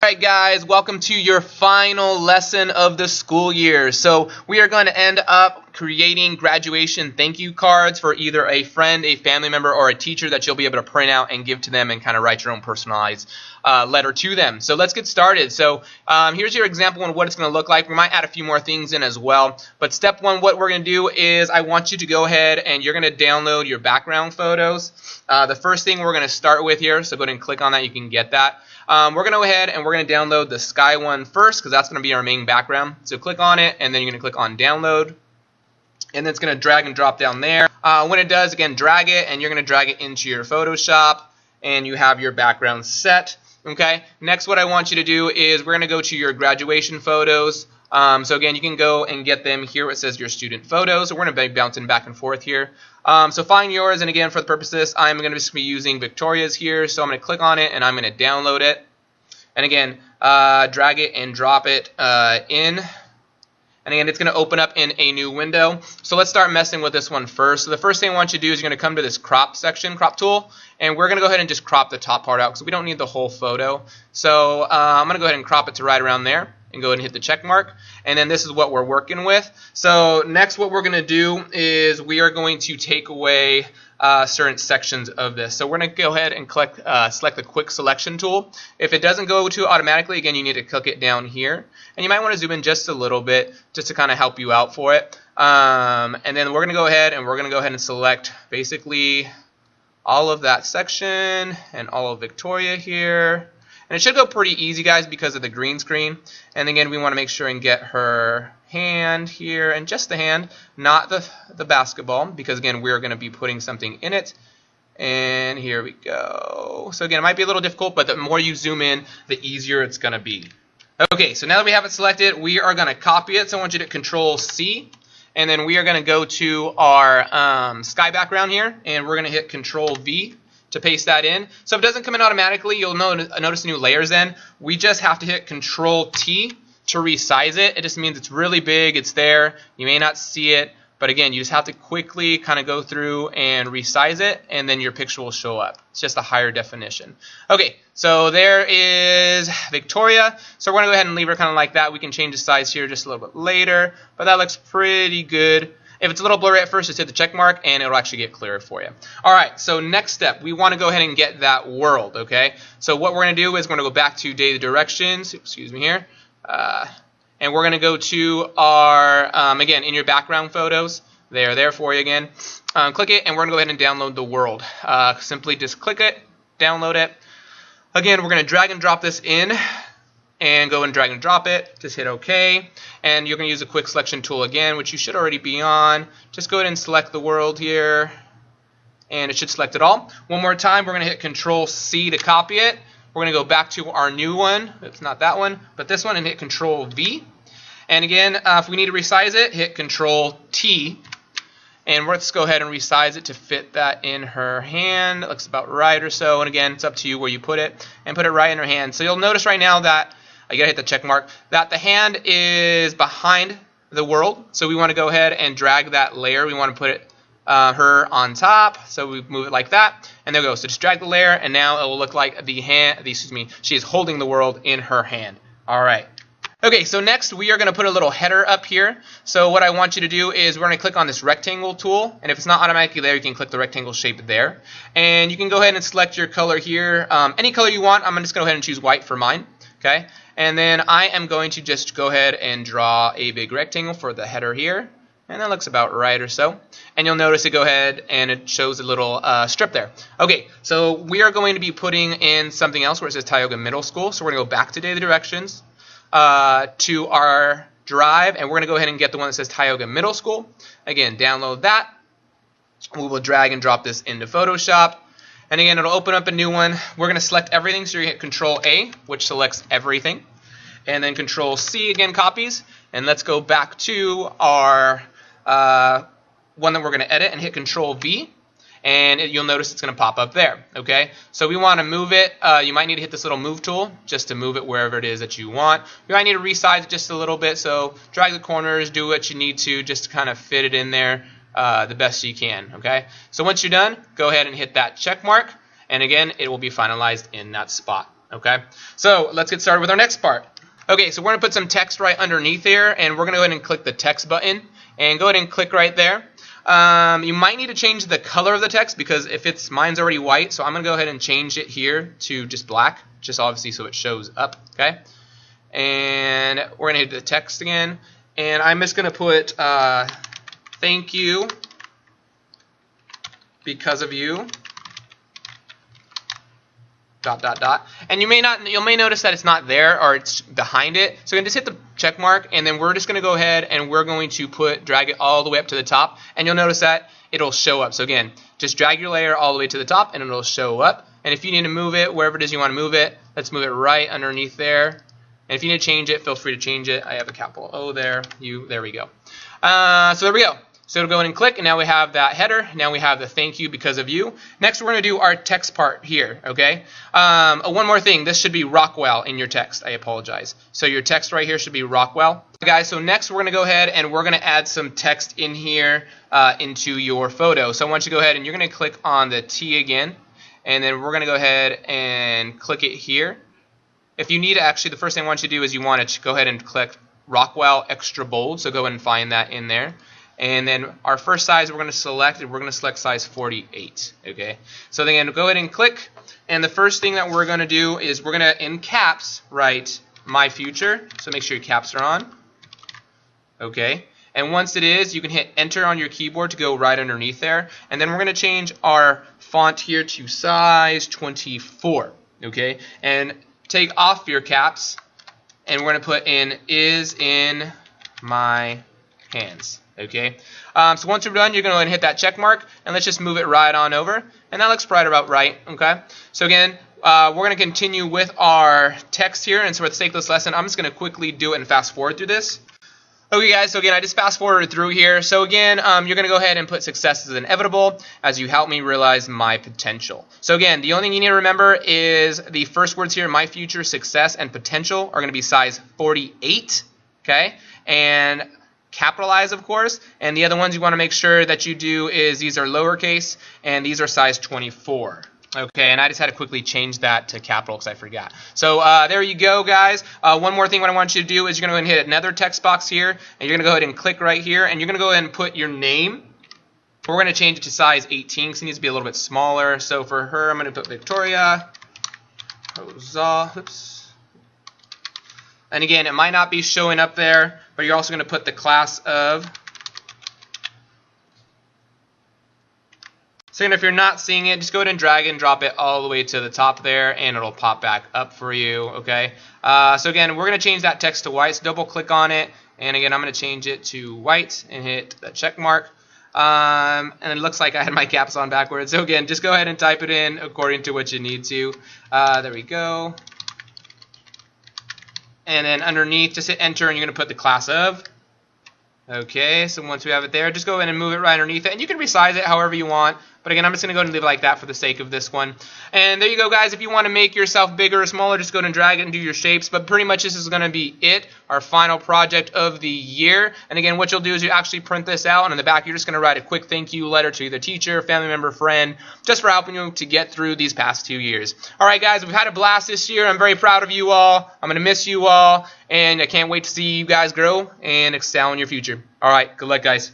Alright guys, welcome to your final lesson of the school year. So we are going to end up creating graduation thank you cards for either a friend, a family member, or a teacher that you'll be able to print out and give to them and kind of write your own personalized letter to them. So let's get started. So here's your example on what it's going to look like. We might add a few more things in as well. But step one, what we're going to do is I want you to go ahead and you're going to download your background photos. The first thing we're going to start with here, so go ahead and click on that, you can get that. We're going to go ahead and we're going to download the sky one first because that's going to be our main background. So click on it and then you're going to click on download. And then it's going to drag and drop down there. When it does, again, drag it and you're going to drag it into your Photoshop and you have your background set. Okay. Next, what I want you to do is we're going to go to your graduation photos. So again, you can go and get them here where it says your student photos. So we're going to be bouncing back and forth here. So find yours, and again, for the purpose of this, I'm going to just be using Victoria's here. So I'm going to click on it and I'm going to download it. And again, drag it and drop it in. And again, it's going to open up in a new window. So let's start messing with this one first. So the first thing I want you to do is you're going to come to this crop section, crop tool, and we're going to go ahead and just crop the top part out because we don't need the whole photo. So I'm going to go ahead and crop it to right around there and go ahead and hit the check mark. And then this is what we're working with. So next what we're going to do is we are going to take away certain sections of this. So we're going to go ahead and select the quick selection tool. If it doesn't go to automatically, again, you need to click it down here. And you might want to zoom in just a little bit just to kind of help you out for it. And then we're going to go ahead and select basically all of that section and all of Victoria here. And it should go pretty easy, guys, because of the green screen. And again, we want to make sure and get her hand here, and just the hand, not the basketball, because again, we're going to be putting something in it. And here we go. So again, it might be a little difficult, but the more you zoom in, the easier it's going to be. Okay, so now that we have it selected, we are going to copy it. So I want you to Control C, and then we are going to go to our sky background here, and we're going to hit Control V to paste that in. So if it doesn't come in automatically, you'll notice new layers then. We just have to hit Control T to resize it. It just means it's really big, it's there. You may not see it, but again, you just have to quickly kind of go through and resize it, and then your picture will show up. It's just a higher definition. Okay, so there is Victoria. So we're going to go ahead and leave her kind of like that. We can change the size here just a little bit later, but that looks pretty good. If it's a little blurry at first, just hit the check mark and it'll actually get clearer for you. Alright, so next step, we want to go ahead and get that world, okay? So what we're going to do is we're going to go back to data directions, excuse me here, and we're going to go to our, again, in your background photos, they are there for you again. Click it and we're going to go ahead and download the world. Simply just click it, download it. Again, we're going to drag and drop this in and go and drag and drop it. Just hit OK. And you're going to use the quick selection tool again, which you should already be on. Just go ahead and select the world here, and it should select it all. One more time, we're going to hit Control C to copy it. We're going to go back to our new one. It's not that one, but this one, and hit Control V. And again, if we need to resize it, hit Control T. And let's go ahead and resize it to fit that in her hand. It looks about right or so. And again, it's up to you where you put it, and put it right in her hand. So you'll notice right now that I gotta hit the check mark, that the hand is behind the world. So we want to go ahead and drag that layer. We want to put it her on top. So we move it like that, and there we go. So just drag the layer, and now it will look like she is holding the world in her hand. All right. Okay, so next we are going to put a little header up here. So what I want you to do is we're going to click on this rectangle tool, and if it's not automatically there, you can click the rectangle shape there. And you can go ahead and select your color here, any color you want. I'm just going to go ahead and choose white for mine. Okay. And then I am going to just go ahead and draw a big rectangle for the header here. And that looks about right or so. And you'll notice it go ahead and it shows a little strip there. Okay, so we are going to be putting in something else where it says Tioga Middle School. So we're going to go back to data directions to our drive, and we're going to go ahead and get the one that says Tioga Middle School. Again, download that. We will drag and drop this into Photoshop. And again, it'll open up a new one. We're going to select everything, so you hit Control A, which selects everything. And then Control C, again, copies. And let's go back to our one that we're going to edit and hit Control V. And you'll notice it's going to pop up there. Okay, so we want to move it. You might need to hit this little move tool just to move it wherever it is that you want. You might need to resize it just a little bit. So drag the corners, do what you need to just to kind of fit it in there the best you can. Okay, so once you're done, go ahead and hit that check mark. And again, it will be finalized in that spot. Okay, so let's get started with our next part. Okay, so we're going to put some text right underneath here, and we're going to go ahead and click the text button, and go ahead and click right there. You might need to change the color of the text because if mine's already white, so I'm going to go ahead and change it here to just black, just obviously so it shows up, okay? And we're going to hit the text again, and I'm just going to put thank you because of you. Dot dot dot, and you may notice that it's not there or it's behind it. So you can just hit the check mark, and then we're just going to go ahead and we're going to drag it all the way up to the top, and you'll notice that it'll show up. So again, just drag your layer all the way to the top, and it'll show up. And if you need to move it wherever it is you want to move it, let's move it right underneath there. And if you need to change it, feel free to change it. I have a capital O there. There we go. So there we go. So it'll go in and click, and now we have that header. Now we have the thank you because of you. Next, we're going to do our text part here, okay? One more thing. This should be Rockwell in your text. I apologize. So your text right here should be Rockwell. Guys, so next we're going to go ahead and we're going to add some text in here into your photo. So I want you to go ahead and you're going to click on the T again, and then we're going to go ahead and click it here. If you need to, actually, the first thing I want you to do is you want to go ahead and click Rockwell Extra Bold. So go ahead and find that in there. And then our first size we're going to select size 48, okay? So then go ahead and click, and the first thing that we're going to do is we're going to, in caps, write my future. So make sure your caps are on, okay? And once it is, you can hit enter on your keyboard to go right underneath there. And then we're going to change our font here to size 24, okay? And take off your caps, and we're going to put in is in my hands. Okay, so once you're done, you're going to go ahead and hit that check mark, and let's just move it right on over, and that looks right about right. Okay, so again, we're going to continue with our text here, and so for the sake of this lesson, I'm just going to quickly do it and fast forward through this. Okay, guys, so again, I just fast forwarded through here. So again, you're going to go ahead and put success is inevitable as you help me realize my potential. So again, the only thing you need to remember is the first words here, my future, success, and potential are going to be size 48. Okay, and capitalize, of course, and the other ones you want to make sure that you do is these are lowercase and these are size 24. Okay, and I just had to quickly change that to capital because I forgot. So there you go, guys. One more thing what I want you to do is you're going to go ahead and hit another text box here, and you're going to go ahead and click right here, and you're going to go ahead and put your name. We're going to change it to size 18 because it needs to be a little bit smaller. So for her, I'm going to put Victoria Rosa. Oops. And again, it might not be showing up there, but you're also going to put the class of. So again, if you're not seeing it, just go ahead and drag and drop it all the way to the top there, and it'll pop back up for you, okay? So again, we're going to change that text to white, so double click on it, and again, I'm going to change it to white and hit the check mark. And it looks like I had my caps on backwards. So again, just go ahead and type it in according to what you need to. There we go. And then underneath, just hit enter, and you're going to put the class of. Okay, so once we have it there, just go ahead and move it right underneath it. And you can resize it however you want. But again, I'm just going to go ahead and leave it like that for the sake of this one. And there you go, guys. If you want to make yourself bigger or smaller, just go ahead and drag it and do your shapes. But pretty much this is going to be it, our final project of the year. And again, what you'll do is you actually print this out. And in the back, you're just going to write a quick thank you letter to either teacher, family member, friend, just for helping you to get through these past 2 years. All right, guys, we've had a blast this year. I'm very proud of you all. I'm going to miss you all. And I can't wait to see you guys grow and excel in your future. All right, good luck, guys.